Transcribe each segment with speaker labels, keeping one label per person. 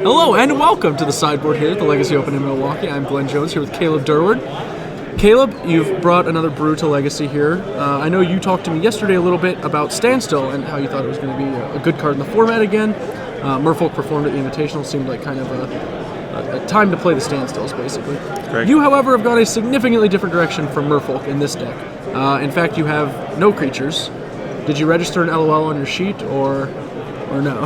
Speaker 1: Hello and welcome to the Sideboard here at the Legacy Open in Milwaukee. I'm Glenn Jones here with Caleb Durward. Caleb, you've brought another brew to Legacy here. I know you talked to me yesterday a little bit about Landstill and how you thought it was going to be a good card in the format again. Merfolk performed at the Invitational, seemed like kind of a time to play the Landstills, basically.
Speaker 2: Correct.
Speaker 1: You, however, have gone a significantly different direction from Merfolk in this deck. In fact, you have no creatures. Did you register an LOL on your sheet, or no?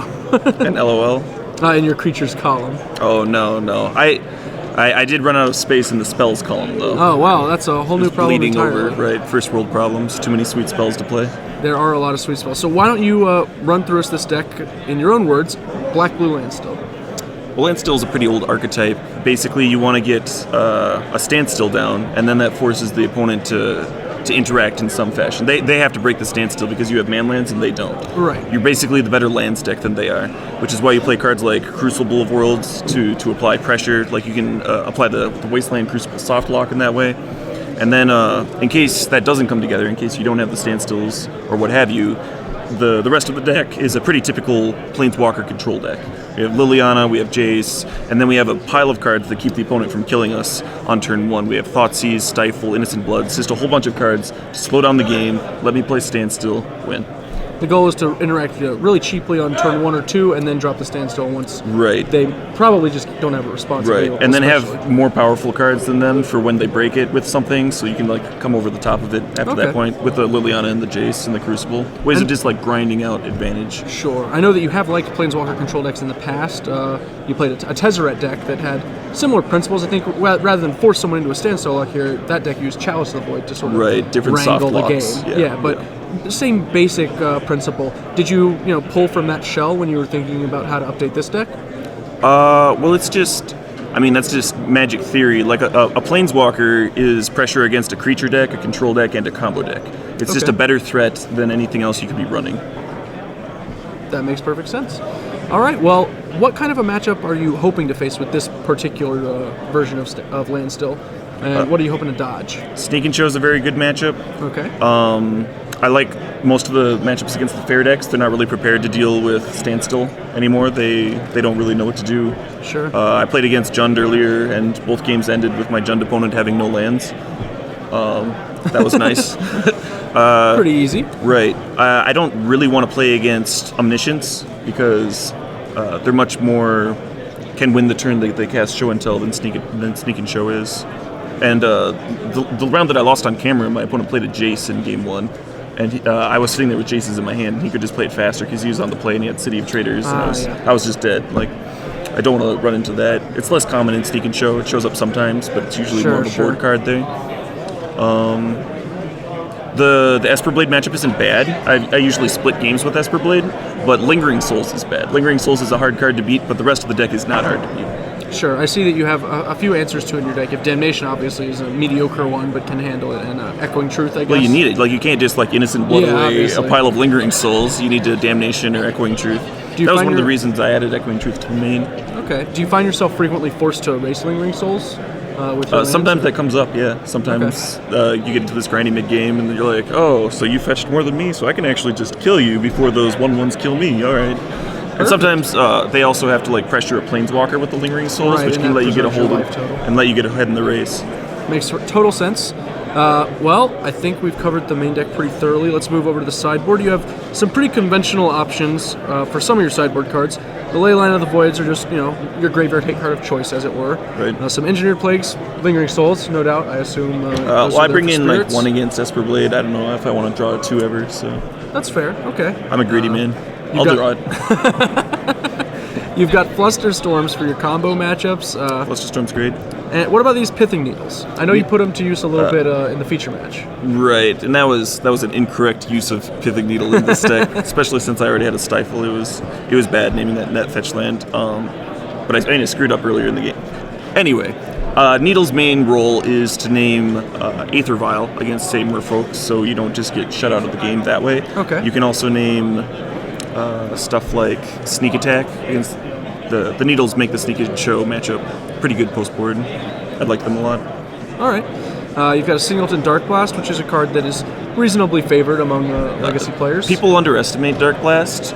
Speaker 2: An LOL?
Speaker 1: In your creatures column.
Speaker 2: Oh, no. I did run out of space in the spells column, though.
Speaker 1: Oh, wow, that's a whole new problem
Speaker 2: bleeding
Speaker 1: entirely.
Speaker 2: over, right? First world problems. Too many sweet spells to play.
Speaker 1: There are a lot of sweet spells. So why don't you run through us this deck, in your own words, Black-Blue Landstill.
Speaker 2: Well, Landstill is a pretty old archetype. Basically, you want to get a standstill down, and then that forces the opponent to interact in some fashion. They have to break the standstill because you have manlands and they don't.
Speaker 1: Right.
Speaker 2: You're basically the better lands deck than they are, which is why you play cards like Crucible of Worlds to apply pressure. Like you can apply the Wasteland Crucible soft lock in that way. And then in case that doesn't come together, in case you don't have the standstills or what have you, the rest of the deck is a pretty typical Planeswalker control deck. We have Liliana, we have Jace, and then we have a pile of cards that keep the opponent from killing us on turn one. We have Thoughtseize, Stifle, Innocent Blood. It's just a whole bunch of cards to slow down the game, let me play Standstill, win.
Speaker 1: The goal is to interact really cheaply on turn 1 or 2 and then drop the standstill once.
Speaker 2: Right.
Speaker 1: They probably just don't have a response.
Speaker 2: Right, and then have more powerful cards than them for when they break it with something, so you can like come over the top of it after that point with the Liliana and the Jace and the Crucible. Ways of just like grinding out advantage.
Speaker 1: Sure. I know that you have liked Planeswalker control decks in the past. You played a Tezzeret deck that had similar principles. I think rather than force someone into a standstill like here, that deck used Chalice of the Void to sort of
Speaker 2: different
Speaker 1: wrangle
Speaker 2: soft
Speaker 1: the
Speaker 2: locks.
Speaker 1: game. Yeah, but the same basic principle. Did you pull from that shell when you were thinking about how to update this deck?
Speaker 2: Well, it's just, that's just magic theory. Like a Planeswalker is pressure against a creature deck, a control deck, and a combo deck. It's just a better threat than anything else you could be running.
Speaker 1: That makes perfect sense. All right, well, what kind of a matchup are you hoping to face with this particular version of Landstill? And what are you hoping to dodge?
Speaker 2: Sneak and Show is a very good matchup.
Speaker 1: Okay.
Speaker 2: I like most of the matchups against the fair decks. They're not really prepared to deal with Standstill anymore. They don't really know what to do.
Speaker 1: Sure.
Speaker 2: I played against Jund earlier, and both games ended with my Jund opponent having no lands. That was nice.
Speaker 1: Pretty easy.
Speaker 2: Right. I don't really want to play against Omniscience because they're much more can win the turn they cast Show and Tell than Sneak and Show is. And the round that I lost on camera, my opponent played a Jace in game 1. And I was sitting there with Jaces in my hand, and he could just play it faster because he was on the play and he had City of Traders, and I was just dead. Like, I don't want to run into that. It's less common in Sneak and Show. It shows up sometimes, but it's usually more of a board card thing. The Esper Blade matchup isn't bad. I usually split games with Esper Blade, but Lingering Souls is bad. Lingering Souls is a hard card to beat, but the rest of the deck is not hard to beat.
Speaker 1: Sure, I see that you have a few answers to it in your deck. If Damnation obviously is a mediocre one, but can handle it, and Echoing Truth, I guess.
Speaker 2: Well, you need it. Like, you can't just Innocent Blood away a pile of Lingering Souls. You need a Damnation or Echoing Truth. That was one of the reasons I added Echoing Truth to the main.
Speaker 1: Okay. Do you find yourself frequently forced to erase Lingering Souls?
Speaker 2: Sometimes that comes up, yeah. Sometimes you get into this grindy mid-game, and then you're like, oh, so you fetched more than me, so I can actually just kill you before those 1/1s kill me. All right. And sometimes they also have to pressure a Planeswalker with the Lingering Souls, which can let you get a hold of and let you get ahead in the race.
Speaker 1: Makes total sense. Well, I think we've covered the main deck pretty thoroughly. Let's move over to the sideboard. You have some pretty conventional options for some of your sideboard cards. The Leyline of the Voids are just, your graveyard hit card of choice, as it were.
Speaker 2: Right.
Speaker 1: Some Engineered Plagues, Lingering Souls, no doubt, I assume.
Speaker 2: Well, I bring in one against Esper Blade. I don't know if I want to draw a 2 ever, so.
Speaker 1: That's fair, okay.
Speaker 2: I'm a greedy man. I'll draw it.
Speaker 1: You've got Fluster Storms for your combo matchups.
Speaker 2: Fluster Storm's great.
Speaker 1: And what about these Pithing Needles? I know you put them to use a little bit in the feature match.
Speaker 2: Right, and that was an incorrect use of Pithing Needle in this deck, especially since I already had a Stifle. It was bad naming that net fetch land, but I screwed up earlier in the game. Anyway, Needle's main role is to name Aether Vial against, say, Merfolk, so you don't just get shut out of the game that way.
Speaker 1: Okay.
Speaker 2: You can also name stuff like Sneak Attack against the Needles. Make the Sneak and Show matchup pretty good post board. I like them a lot.
Speaker 1: All right. You've got a Singleton Dark Blast, which is a card that is reasonably favored among legacy players.
Speaker 2: People underestimate Dark Blast.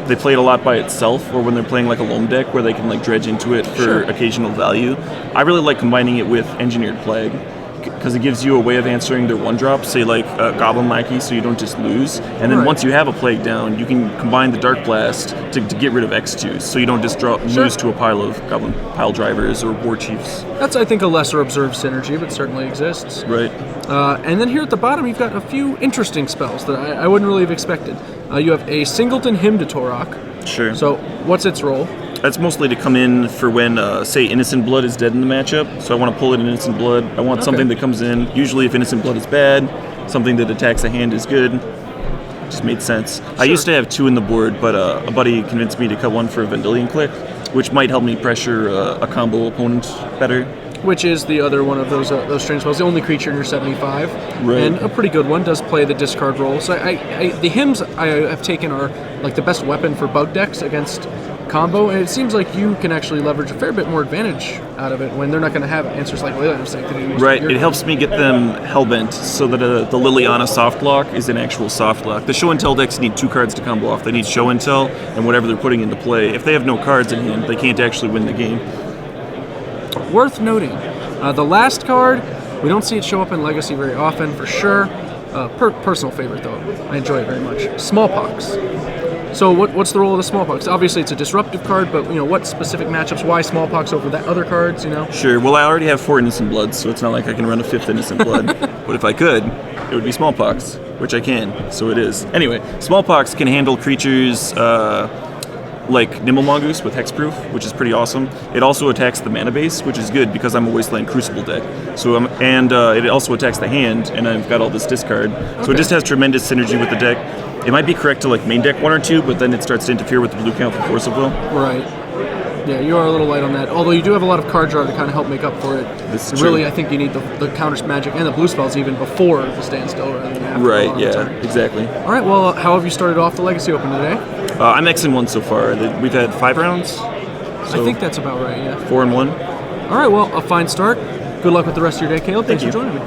Speaker 2: They play it a lot by itself, or when they're playing like a loam deck where they can like dredge into it for occasional value. I really like combining it with Engineered Plague, because it gives you a way of answering their one-drop, say like Goblin Lackey, so you don't just lose. And then once you have a Plague down, you can combine the Dark Blast to get rid of X2s, so you don't just lose to a pile of Goblin Pile Drivers or War Chiefs.
Speaker 1: That's, I think, a lesser observed synergy, but certainly exists.
Speaker 2: Right.
Speaker 1: And then here at the bottom, you've got a few interesting spells that I wouldn't really have expected. You have a Singleton Hymn to Torok.
Speaker 2: Sure.
Speaker 1: So what's its role?
Speaker 2: That's mostly to come in for when, say, Innocent Blood is dead in the matchup. So I want to pull it in Innocent Blood. I want something that comes in. Usually if Innocent Blood is bad, something that attacks a hand is good. Just made sense. Sure. I used to have 2 in the board, but a buddy convinced me to cut 1 for a Vendilion Click, which might help me pressure a combo opponent better.
Speaker 1: Which is the other one of those strange spells, the only creature in your 75, and a pretty good one, does play the discard role. So the hymns I have taken are like the best weapon for bug decks against combo, and it seems like you can actually leverage a fair bit more advantage out of it when they're not going to have answers like Liliana's Sanctity.
Speaker 2: Right, it helps me get them Hellbent, so that the Liliana soft lock is an actual soft lock. The Show and Tell decks need 2 cards to combo off. They need Show and Tell and whatever they're putting into play. If they have no cards in hand, they can't actually win the game.
Speaker 1: Worth noting, the last card, we don't see it show up in Legacy very often, for sure. Personal favorite, though. I enjoy it very much. Smallpox. So what's the role of the Smallpox? Obviously, it's a disruptive card, but what specific matchups? Why Smallpox over that other cards?
Speaker 2: Sure. Well, I already have 4 Innocent Bloods, so it's not like I can run a 5th Innocent Blood. But if I could, it would be Smallpox, which I can. So it is. Anyway, Smallpox can handle creatures like Nimble Mongoose with Hexproof, which is pretty awesome. It also attacks the mana base, which is good because I'm a Wasteland Crucible deck. So it also attacks the hand, and I've got all this discard. So it just has tremendous synergy with the deck. It might be correct to like main deck 1 or 2, but then it starts to interfere with the blue count for Force of Will.
Speaker 1: Right. Yeah, you are a little light on that. Although you do have a lot of card draw to kind of help make up for it.
Speaker 2: This is
Speaker 1: really,
Speaker 2: true.
Speaker 1: I think you need the counter magic and the blue spells even before the standstill rather than after.
Speaker 2: Right, yeah, exactly.
Speaker 1: All right, well, how have you started off the Legacy Open today?
Speaker 2: I'm X-1 so far. We've had 5 rounds. So
Speaker 1: I think that's about right, yeah.
Speaker 2: 4-1.
Speaker 1: All right, well, a fine start. Good luck with the rest of your day, Caleb. Thanks for joining me.